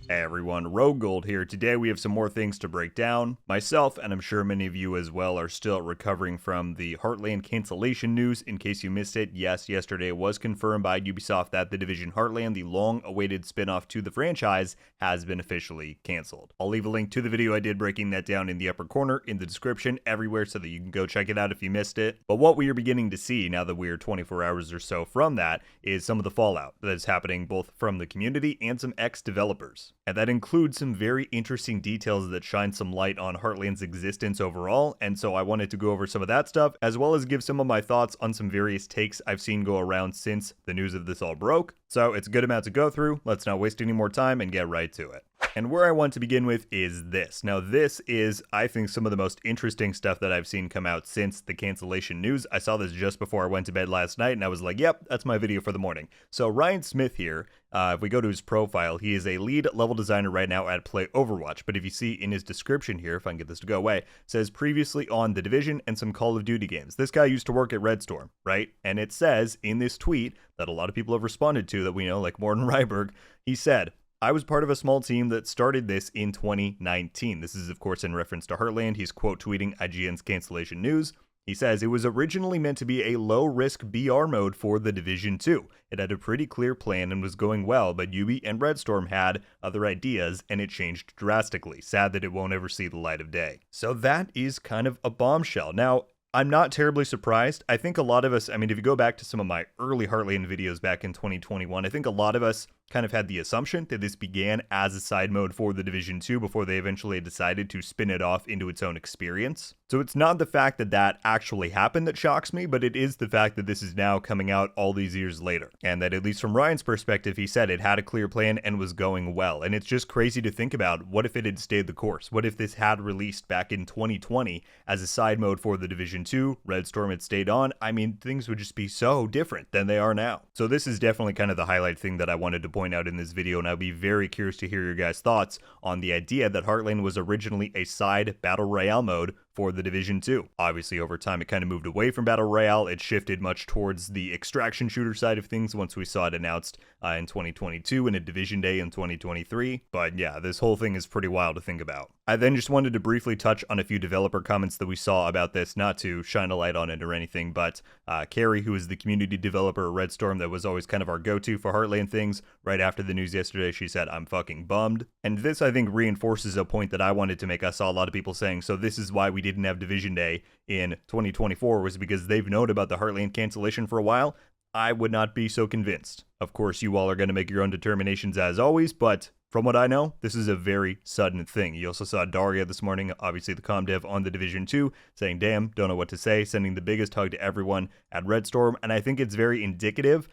Hey everyone, RogueGold here. Today we have some more things to break down. Myself, and I'm sure many of you as well, are still recovering from the Heartland cancellation news. In case you missed it, yes, yesterday it was confirmed by Ubisoft that the Division Heartland, the long-awaited spin-off to the franchise, has been officially canceled. I'll leave a link to the video I did breaking that down in the upper corner, in the description, everywhere, so that you can go check it out if you missed it. But what we are beginning to see, now that we're 24 hours or so from that, is some of the fallout that is happening both from the community and some ex-developers. And that includes some very interesting details that shine some light on Heartland's existence overall, and so I wanted to go over some of that stuff, as well as give some of my thoughts on some various takes I've seen go around since the news of this all broke. So it's a good amount to go through, let's not waste any more time and get right to it. And where I want to begin with is this. Now this is, I think, some of the most interesting stuff that I've seen come out since the cancellation news. I saw this just before I went to bed last night and I was like, yep, that's my video for the morning. So Ryan Smith here, if we go to his profile, he is a lead level designer right now at Play Overwatch. But if you see in his description here, if I can get this to go away, says previously on The Division and some Call of Duty games. This guy used to work at Red Storm, right? And it says in this tweet that a lot of people have responded to that we know, like Morten Ryberg, he said, I was part of a small team that started this in 2019. This is, of course, in reference to Heartland. He's quote tweeting IGN's cancellation news. He says, it was originally meant to be a low-risk BR mode for The Division 2. It had a pretty clear plan and was going well, but Ubi and Red Storm had other ideas, and it changed drastically. Sad that it won't ever see the light of day. So that is kind of a bombshell. Now, I'm not terribly surprised. I think a lot of us, I mean, if you go back to some of my early Heartland videos back in 2021, I think a lot of us kind of had the assumption that this began as a side mode for the Division 2 before they eventually decided to spin it off into its own experience. So it's not the fact that that actually happened that shocks me, but it is the fact that this is now coming out all these years later. And that at least from Ryan's perspective, he said it had a clear plan and was going well. And it's just crazy to think about, what if it had stayed the course? What if this had released back in 2020 as a side mode for the Division 2, Red Storm had stayed on? I mean, things would just be so different than they are now. So this is definitely kind of the highlight thing that I wanted to point out in this video, and I'll be very curious to hear your guys' thoughts on the idea that Heartland was originally a side Battle Royale mode for the Division 2. Obviously, over time, it kind of moved away from Battle Royale. It shifted much towards the extraction shooter side of things once we saw it announced in 2022 and a Division Day in 2023. But yeah, this whole thing is pretty wild to think about. I then just wanted to briefly touch on a few developer comments that we saw about this, not to shine a light on it or anything, but Carrie, who is the community developer at Red Storm that was always kind of our go-to for Heartland things, right after the news yesterday, she said, I'm fucking bummed. And this, I think, reinforces a point that I wanted to make. I saw a lot of people saying, so this is why we didn't have Division Day in 2024, was because they've known about the Heartland cancellation for a while. I would not be so convinced. Of course, you all are going to make your own determinations as always, but from what I know, this is a very sudden thing. You also saw Daria this morning, obviously the comm dev on the Division 2, saying, damn, don't know what to say, sending the biggest hug to everyone at Red Storm, and I think it's very indicative.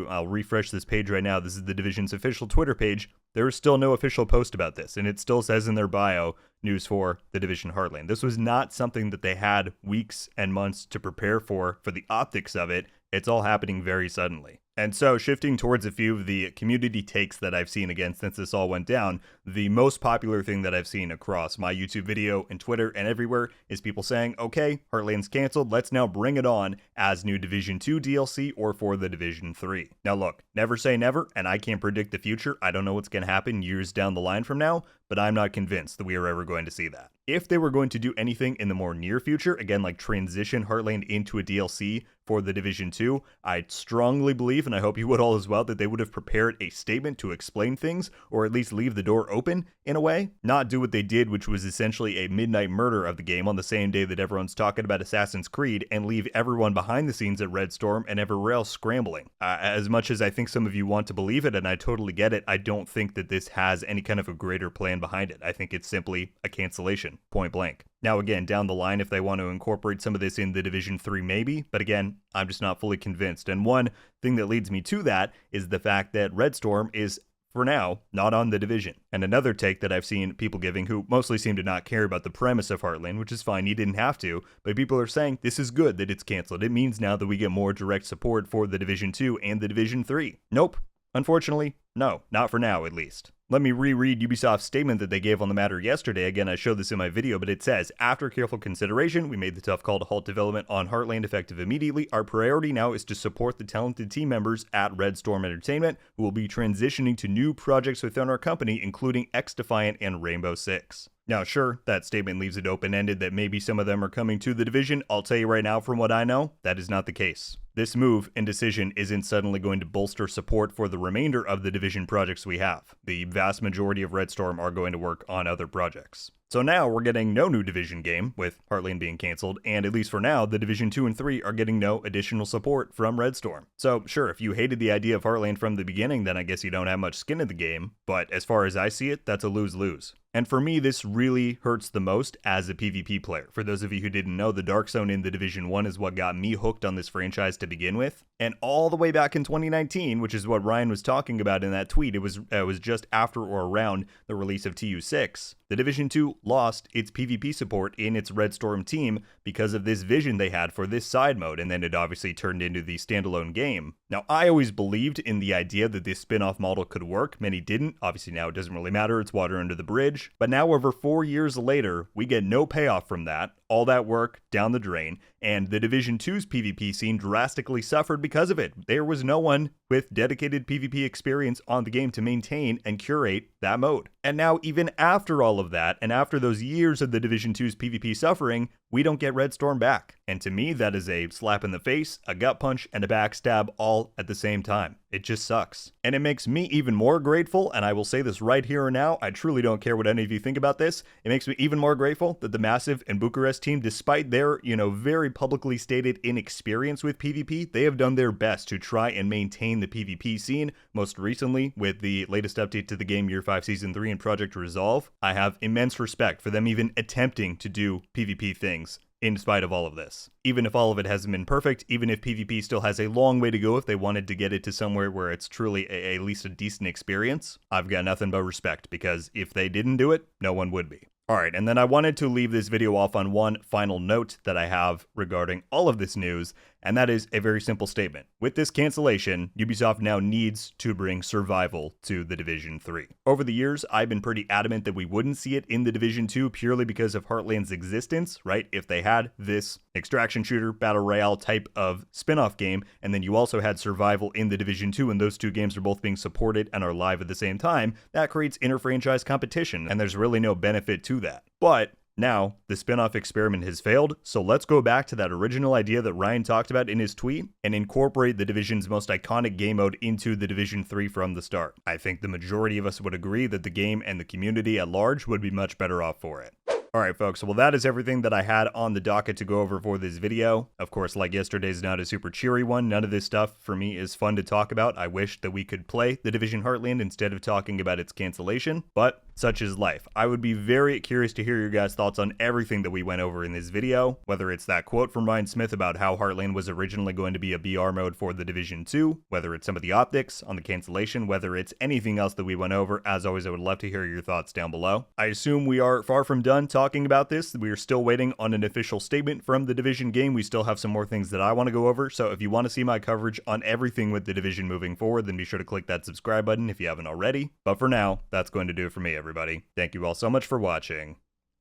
I'll refresh this page right now, this is the Division's official Twitter page, there is still no official post about this, and it still says in their bio, news for the Division Heartland. This was not something that they had weeks and months to prepare for the optics of it. It's all happening very suddenly. And so, shifting towards a few of the community takes that I've seen again since this all went down, the most popular thing that I've seen across my YouTube video and Twitter and everywhere is people saying, okay, Heartland's canceled, let's now bring it on as new Division 2 DLC or for the Division 3. Now look, never say never, and I can't predict the future. I don't know what's going to happen years down the line from now, but I'm not convinced that we are ever going to see that. If they were going to do anything in the more near future, again, like transition Heartland into a DLC for the Division 2, I strongly believe, and I hope you would all as well, that they would have prepared a statement to explain things, or at least leave the door open in a way. Not do what they did, which was essentially a midnight murder of the game on the same day that everyone's talking about Assassin's Creed, and leave everyone behind the scenes at Red Storm and everywhere else scrambling. As much as I think some of you want to believe it, and I totally get it, I don't think that this has any kind of a greater plan behind it. I think it's simply a cancellation, point blank. Now again, down the line, if they want to incorporate some of this in the Division 3, maybe, but again, I'm just not fully convinced. And one thing that leads me to that is the fact that Red Storm is, for now, not on the Division. And another take that I've seen people giving who mostly seem to not care about the premise of Heartland, which is fine, you didn't have to, but people are saying this is good that it's canceled. It means now that we get more direct support for the Division 2 and the Division 3. Nope. Unfortunately, no, not for now at least. Let me reread Ubisoft's statement that they gave on the matter yesterday. Again, I showed this in my video, but it says, after careful consideration, we made the tough call to halt development on Heartland effective immediately. Our priority now is to support the talented team members at Red Storm Entertainment, who will be transitioning to new projects within our company, including X-Defiant and Rainbow Six. Now, sure, that statement leaves it open-ended that maybe some of them are coming to the Division. I'll tell you right now, from what I know, that is not the case. This move and decision isn't suddenly going to bolster support for the remainder of the Division projects we have. The vast majority of Red Storm are going to work on other projects. So now we're getting no new Division game, with Heartland being cancelled, and at least for now, the Division 2 and 3 are getting no additional support from Red Storm. So sure, if you hated the idea of Heartland from the beginning, then I guess you don't have much skin in the game, but as far as I see it, that's a lose-lose. And for me, this really hurts the most as a PvP player. For those of you who didn't know, the Dark Zone in the Division 1 is what got me hooked on this franchise to begin with. And all the way back in 2019, which is what Ryan was talking about in that tweet, it was just after or around the release of TU6, the Division 2 lost its PvP support in its Red Storm team because of this vision they had for this side mode, and then it obviously turned into the standalone game. Now, I always believed in the idea that this spin-off model could work. Many didn't. Obviously now it doesn't really matter, it's water under the bridge. But now over 4 years later, we get no payoff from that. All that work down the drain, and the Division 2's PvP scene drastically suffered because of it. There was no one with dedicated PvP experience on the game to maintain and curate that mode. And now, even after all of that, and after those years of the Division 2's PvP suffering, we don't get Red Storm back. And to me, that is a slap in the face, a gut punch, and a backstab all at the same time. It just sucks. And it makes me even more grateful, and I will say this right here and now, I truly don't care what any of you think about this, it makes me even more grateful that the Massive and Bucharest team, despite their, very publicly stated inexperience with PvP, they have done their best to try and maintain the PvP scene. Most recently, with the latest update to the game, Year 5 Season 3 and Project Resolve, I have immense respect for them even attempting to do PvP things in spite of all of this. Even if all of it hasn't been perfect, even if PvP still has a long way to go if they wanted to get it to somewhere where it's truly at least a decent experience, I've got nothing but respect, because if they didn't do it, no one would be. Alright, and then I wanted to leave this video off on one final note that I have regarding all of this news, and that is a very simple statement. With this cancellation, Ubisoft now needs to bring survival to the Division 3. Over the years, I've been pretty adamant that we wouldn't see it in the Division 2 purely because of Heartland's existence, right? If they had this extraction shooter, battle royale type of spin-off game, and then you also had survival in the Division 2, and those two games are both being supported and are live at the same time, that creates inter-franchise competition, and there's really no benefit to that. But now, the spin-off experiment has failed, so let's go back to that original idea that Ryan talked about in his tweet and incorporate the Division's most iconic game mode into the Division 3 from the start. I think the majority of us would agree that the game and the community at large would be much better off for it. Alright folks, well that is everything that I had on the docket to go over for this video. Of course, like yesterday's not a super cheery one, none of this stuff for me is fun to talk about. I wish that we could play the Division Heartland instead of talking about its cancellation, but such is life. I would be very curious to hear your guys' thoughts on everything that we went over in this video, whether it's that quote from Ryan Smith about how Heartland was originally going to be a BR mode for the Division 2, whether it's some of the optics on the cancellation, whether it's anything else that we went over. As always, I would love to hear your thoughts down below. I assume we are far from done talking about this. We are still waiting on an official statement from the Division game. We still have some more things that I want to go over, so if you want to see my coverage on everything with the Division moving forward, then be sure to click that subscribe button if you haven't already. But for now, that's going to do it for me, everybody. Thank you all so much for watching.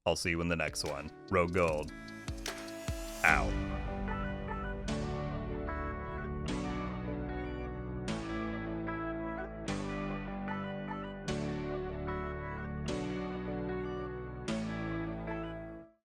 I'll see you in the next one. RogueGold. Out.